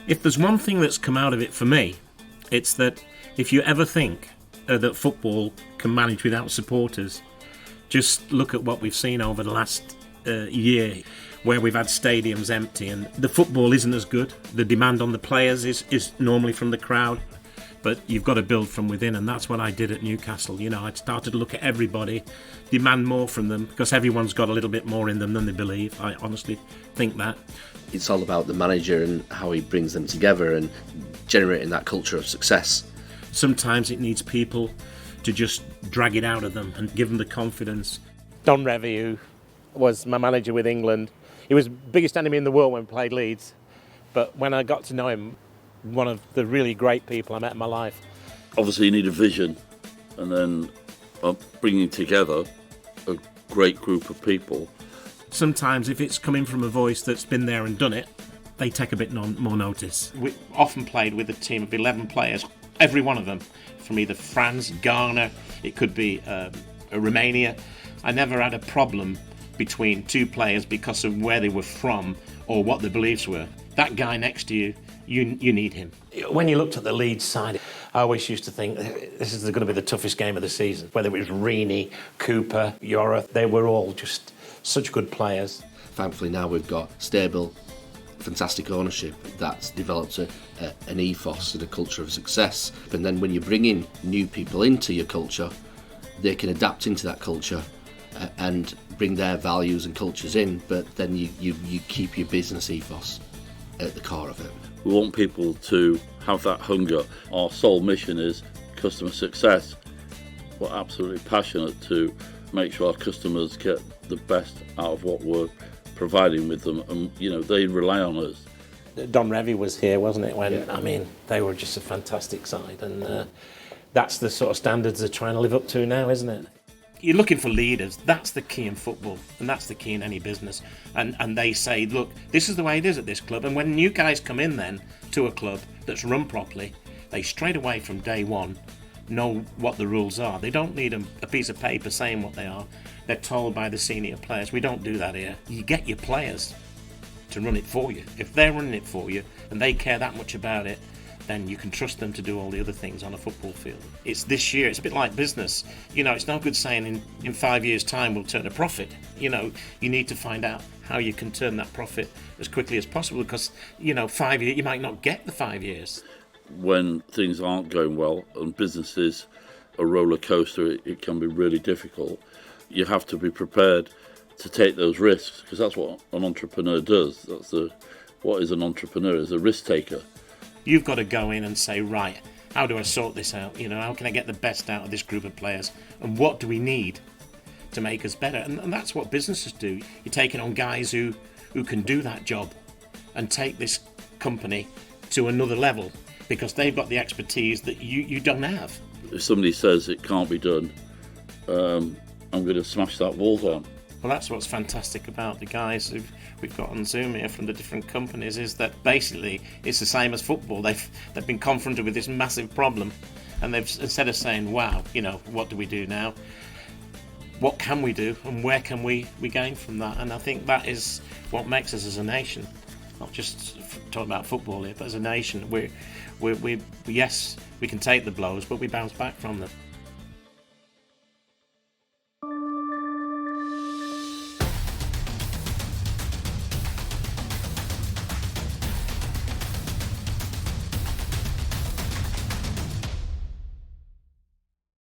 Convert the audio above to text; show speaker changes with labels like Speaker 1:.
Speaker 1: If there's one thing that's come out of it for me, it's that if you ever think that football can manage without supporters, just look at what we've seen over the last year, where we've had stadiums empty and the football isn't as good. The demand on the players is normally from the crowd, but you've got to build from within, and that's what I did at Newcastle. You know, I started to look at everybody, demand more from them, because everyone's got a little bit more in them than they believe. I honestly think that.
Speaker 2: It's all about the manager and how he brings them together and generating that culture of success.
Speaker 1: Sometimes it needs people to just drag it out of them and give them the confidence.
Speaker 3: Don Revie, who was my manager with England, he was the biggest enemy in the world when we played Leeds, but when I got to know him, one of the really great people I met in my life.
Speaker 4: Obviously you need a vision, and then bringing together a great group of people.
Speaker 1: Sometimes if it's coming from a voice that's been there and done it, they take a bit more notice. We often played with a team of 11 players, every one of them, from either France, Ghana, it could be Romania. I never had a problem between two players because of where they were from or what their beliefs were. That guy next to you, you need him. When you looked at the Leeds side, I always used to think this is going to be the toughest game of the season. Whether it was Reaney, Cooper, Yora, they were all just such good players.
Speaker 2: Thankfully now we've got stable, fantastic ownership that's developed an ethos and a culture of success. And then when you bring in new people into your culture, they can adapt into that culture and bring their values and cultures in, but then you keep your business ethos at the core of it.
Speaker 4: We want people to have that hunger. Our sole mission is customer success. We're absolutely passionate to make sure our customers get the best out of what we're providing with them, and you know, they rely on us.
Speaker 3: Don Revie was here, wasn't it? When I mean, they were just a fantastic side, and that's the sort of standards they're trying to live up to now, isn't it? You're looking for leaders. That's the key in football, and that's the key in any business. And they say, look, this is the way it is at this club. And when new guys come in then to a club that's run properly, they straight away from day one know what the rules are. They don't need a piece of paper saying what they are. They're told by the senior players. We don't do that here. You get your players to run it for you. If they're running it for you and they care that much about it, then you can trust them to do all the other things on a football field. It's this year, it's a bit like business. You know, it's no good saying in 5 years' time we'll turn a profit. You know, you need to find out how you can turn that profit as quickly as possible, because, you know, 5 years, you might not get the 5 years.
Speaker 4: When things aren't going well and business is a roller coaster, it can be really difficult. You have to be prepared to take those risks, because that's what an entrepreneur does. What is an entrepreneur? Is a risk taker.
Speaker 1: You've got to go in and say, right, how do I sort this out? You know, how can I get the best out of this group of players? And what do we need to make us better? And that's what businesses do. You're taking on guys who can do that job and take this company to another level, because they've got the expertise that you don't have.
Speaker 4: If somebody says it can't be done, I'm going to smash that wall down.
Speaker 1: Well, that's what's fantastic about the guys we've got on Zoom here from the different companies, is that basically it's the same as football. They've been confronted with this massive problem, and they've, instead of saying, wow, you know, what do we do now? What can we do, and where can we gain from that? And I think that is what makes us as a nation, not just talking about football here, but as a nation, we yes, we can take the blows, but we bounce back from them.